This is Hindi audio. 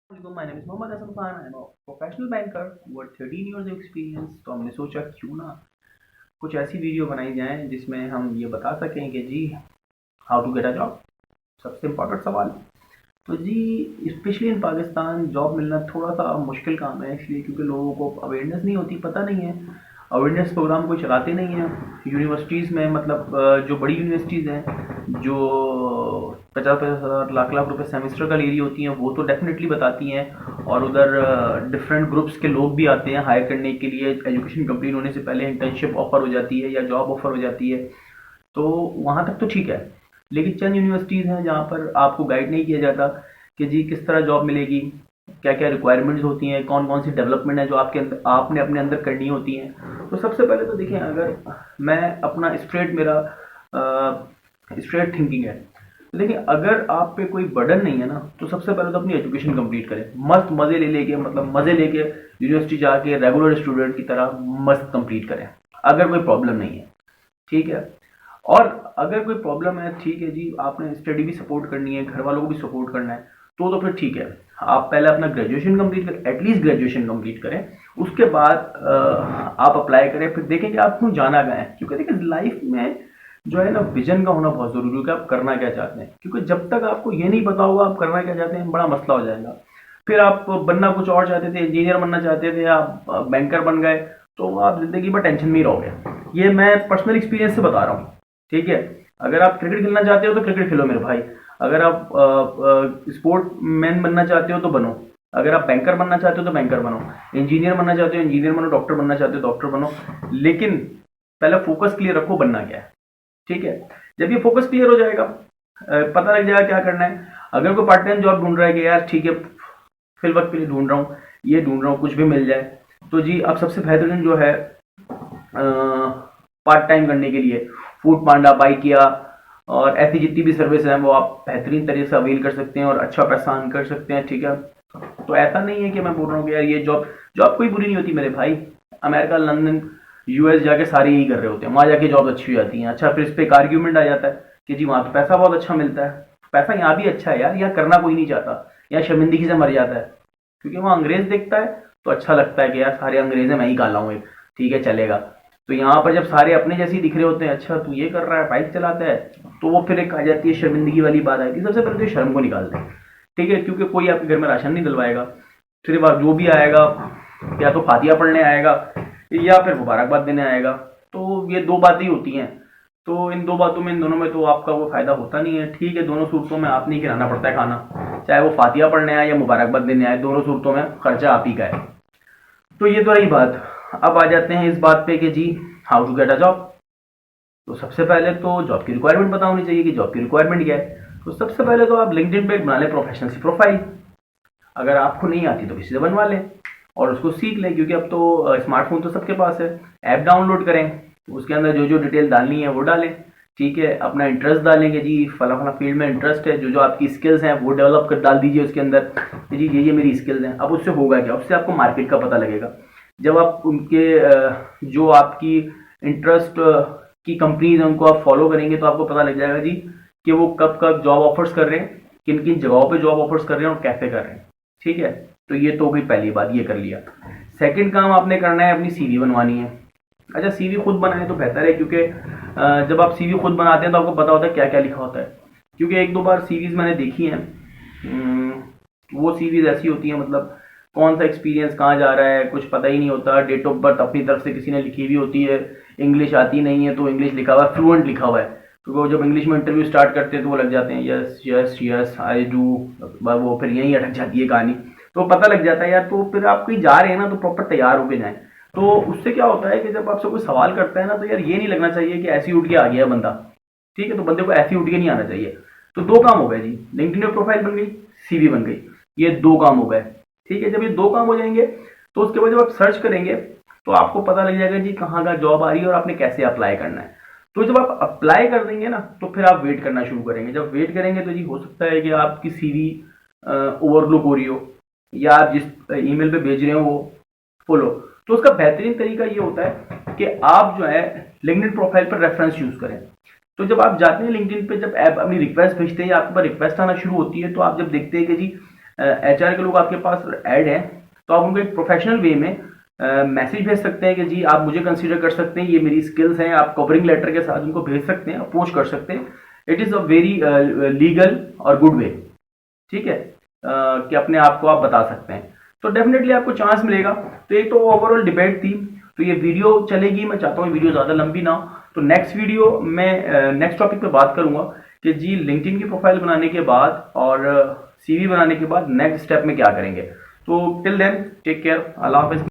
My name is Mohammad Hassan Khan. I'm a professional banker with 13 years of experience. तो हमने सोचा क्यों ना कुछ ऐसी वीडियो बनाई जाए जिसमें हम ये बता सकें कि जी how to get a job, सबसे इम्पोर्टेंट सवाल। तो जी स्पेशली इन पाकिस्तान जॉब मिलना थोड़ा सा मुश्किल काम है, इसलिए क्योंकि लोगों को अवेयरनेस नहीं होती, पता नहीं है, अवेयरनेस प्रोग्राम कोई चलाते नहीं हैं यूनिवर्सिटीज़ में। मतलब जो बड़ी यूनिवर्सिटीज़ हैं जो 50-50 हज़ार लाख लाख रुपए सेमेस्टर का ले रही होती हैं वो तो डेफिनेटली बताती हैं, और उधर डिफरेंट ग्रुप्स के लोग भी आते हैं हायर करने के लिए। एजुकेशन कंप्लीट होने से पहले इंटर्नशिप ऑफर हो जाती है या जॉब ऑफर हो जाती है, तो वहाँ तक तो ठीक है। लेकिन चंद यूनिवर्सिटीज़ हैं जहाँ पर आपको गाइड नहीं किया जाता कि जी किस तरह जॉब मिलेगी, क्या क्या रिक्वायरमेंट्स होती हैं, कौन कौन सी डेवलपमेंट है जो आपके अंदर आपने अपने अंदर करनी होती हैं। तो सबसे पहले तो देखिए, अगर मैं अपना मेरा स्ट्रेट थिंकिंग है, तो देखिए अगर आप पे कोई बर्डन नहीं है ना, तो सबसे पहले तो अपनी एजुकेशन कंप्लीट करें, मस्त मज़े ले लेके, मतलब मज़े लेके यूनिवर्सिटी जाके रेगुलर स्टूडेंट की तरह मस्त कंप्लीट करें, अगर कोई प्रॉब्लम नहीं है, ठीक है। और अगर कोई प्रॉब्लम है, ठीक है जी, आपने स्टडी भी सपोर्ट करनी है, घर वालों को भी सपोर्ट करना है, तो फिर ठीक है, आप पहले अपना ग्रेजुएशन कंप्लीट करें, एटलीस्ट ग्रेजुएशन कंप्लीट करें। उसके बाद आप अप्लाई करें, फिर देखें कि आप क्यों जाना गए हैं। क्योंकि देखिए लाइफ में जो है ना, विजन का होना बहुत ज़रूरी है कि आप करना क्या चाहते हैं। क्योंकि जब तक आपको ये नहीं पता होगा आप करना क्या चाहते हैं, बड़ा मसला हो जाएगा। फिर आप बनना कुछ और चाहते थे, इंजीनियर बनना चाहते थे, आप बैंकर बन गए, तो आप ज़िंदगी भर टेंशन में ही रहोगे। ये मैं पर्सनल एक्सपीरियंस से बता रहा हूँ, ठीक है। अगर आप क्रिकेट खेलना चाहते हो तो क्रिकेट खेलो मेरे भाई, अगर आप स्पोर्ट मैन बनना चाहते हो तो बनो, अगर आप बैंकर बनना चाहते हो तो बैंकर बनो, इंजीनियर बनना चाहते हो इंजीनियर बनो, डॉक्टर बनना चाहते हो डॉक्टर बनो। लेकिन पहले फोकस क्लियर रखो बनना क्या है, ठीक है। जब ये फोकस क्लियर हो जाएगा, पता लग जाएगा क्या करना है। अगर कोई पार्ट टाइम जॉब ढूंढ रहा है कि यार ठीक है फिल वक्त के लिए ढूंढ रहा हूँ, ये ढूंढ रहा हूँ, कुछ भी मिल जाए, तो जी अब सबसे बेहतरीन जो है पार्ट टाइम करने के लिए फूड पांडा, बाइक किया, और ऐसी जितनी भी सर्विस हैं वो आप बेहतरीन तरीके से अवेल कर सकते हैं और अच्छा पैसा अर्न कर सकते हैं, ठीक है। तो ऐसा नहीं है कि मैं बोल रहा हूँ कि यार ये जॉब जॉब कोई बुरी नहीं होती मेरे भाई। अमेरिका, लंदन, यूएस जाके सारे यही कर रहे होते हैं, वहाँ जाके जॉब अच्छी हो जाती हैं। अच्छा, फिर इस पर एक आर्ग्यूमेंट आ जाता है कि जी वहाँ तो पैसा बहुत अच्छा मिलता है। पैसा यहाँ भी अच्छा है यार, यहाँ करना कोई नहीं चाहता, यहाँ शर्मिंदगी से मर जाता है। क्योंकि वहाँ अंग्रेज देखता है तो अच्छा लगता है कि यार सारे अंग्रेज हैं, मैं ही काला हूँ एक, ठीक है चलेगा। तो यहाँ पर जब सारे अपने जैसे ही दिख रहे होते हैं, अच्छा तू ये कर रहा है, बाइक चलाता है, तो वो फिर एक आ जाती है शर्मिंदगी वाली बात आती है। सबसे पहले तो शर्म को निकालते हैं, ठीक है। क्योंकि कोई आपके घर में राशन नहीं डलवाएगा, फिर जो भी आएगा या तो फातिया पढ़ने आएगा या फिर मुबारकबाद देने आएगा। तो ये दो बातें ही होती हैं। तो इन दो बातों में, इन दोनों में तो आपका वो फायदा होता नहीं है, ठीक है। दोनों सूरतों में आपने ही खिलाना पड़ता है खाना, चाहे वो फातिया पढ़ने आए या मुबारकबाद देने आए, दोनों सूरतों में खर्चा आप ही का है। तो ये तो रही बात। अब आ जाते हैं इस बात पे कि जी how to get a job. तो सबसे पहले तो जॉब की रिक्वायरमेंट पता होनी चाहिए कि जॉब की रिक्वायरमेंट क्या है। तो सबसे पहले तो आप लिंक्डइन पे एक बना लें प्रोफेशनल सी प्रोफाइल, अगर आपको नहीं आती तो किसी से बनवा लें और उसको सीख लें, क्योंकि अब तो स्मार्टफोन तो सबके पास है। ऐप डाउनलोड करें, उसके अंदर जो जो डिटेल डालनी है वो डालें, ठीक है। अपना इंटरेस्ट डालेंगे, जी फला फला फील्ड में इंटरेस्ट है, जो जो आपकी स्किल्स हैं वो डेवलप कर डाल दीजिए उसके अंदर कि जी ये मेरी स्किल्स हैं। अब उससे होगा क्या, उससे आपको मार्केट का पता लगेगा। जब आप उनके जो आपकी इंटरेस्ट की कंपनीज हैं उनको आप फॉलो करेंगे तो आपको पता लग जाएगा जी कि वो कब कब जॉब ऑफर्स कर रहे हैं, किन किन जगहों पे जॉब ऑफर्स कर रहे हैं और कैसे कर रहे हैं, ठीक है। तो ये तो गई पहली बात, ये कर लिया। सेकंड काम आपने करना है, अपनी सीवी बनवानी है। अच्छा, सीवी खुद बनाए तो बेहतर है, क्योंकि जब आप सीवी खुद बनाते हैं तो आपको पता होता है क्या क्या लिखा होता है। क्योंकि एक दो बार सीवीज मैंने देखी हैं, वो सीवीज ऐसी होती हैं, मतलब कौन सा एक्सपीरियंस कहाँ जा रहा है कुछ पता ही नहीं होता। डेट ऑफ बर्थ अपनी तरफ से किसी ने लिखी हुई होती है, इंग्लिश आती नहीं है तो इंग्लिश लिखा हुआ है, फ्लुएंट लिखा हुआ है, क्योंकि वो जब इंग्लिश में इंटरव्यू स्टार्ट करते हैं तो वो लग जाते हैं yes yes yes I do, वो फिर यहीं अटक जाती है कहानी। तो पता लग जाता है यार। तो फिर आप कहीं जा रहे हैं ना तो प्रॉपर तैयार होके जाएं। तो उससे क्या होता है कि जब आपसे कोई सवाल करता है ना, तो यार ये नहीं लगना चाहिए कि ऐसे ही उठ के आ गया बंदा, ठीक है। तो बंदे को ऐसे ही उठ के नहीं आना चाहिए। तो दो काम हो गए जी, लिंक्डइन प्रोफाइल बन गई, सीवी बन गई, ये दो काम हो गए, ठीक है। जब ये दो काम हो जाएंगे तो उसके बाद जब आप सर्च करेंगे तो आपको पता लग जाएगा जी कहाँ का जॉब आ रही है और आपने कैसे अप्लाई करना है। तो जब आप अप्लाई कर देंगे ना तो फिर आप वेट करना शुरू करेंगे। जब वेट करेंगे तो जी हो सकता है कि आपकी सीवी ओवरलुक हो रही हो, या आप जिस ईमेल पे भेज रहे हो वो फुल हो। तो उसका बेहतरीन तरीका ये होता है कि आप जो है लिंक्डइन प्रोफाइल पर रेफरेंस यूज करें। तो जब आप जाते हैं लिंक्डइन पे, जब ऐप अपनी रिक्वेस्ट भेजते हैं या आपके पास रिक्वेस्ट आना शुरू होती है, तो आप जब देखते हैं कि जी HR के लोग आपके पास ऐड हैं तो आप उनको एक प्रोफेशनल वे में मैसेज भेज सकते हैं कि जी आप मुझे कंसीडर कर सकते हैं, ये मेरी स्किल्स हैं, आप कवरिंग लेटर के साथ उनको भेज सकते हैं, अप्रोच कर सकते हैं। It is a very legal और गुड वे, ठीक है, कि अपने आप को आप बता सकते हैं, तो डेफिनेटली आपको चांस मिलेगा। तो एक तो ओवरऑल डिबेट थी, तो ये वीडियो चलेगी, मैं चाहता हूँ वीडियो ज़्यादा लंबी ना हो, तो नेक्स्ट वीडियो मैं नेक्स्ट टॉपिक पे बात करूंगा कि जी लिंक्डइन की प्रोफाइल बनाने के बाद और CV बनाने के बाद नेक्स्ट स्टेप में क्या करेंगे। तो टिल देन टेक केयर, अल्लाह हाफिज़।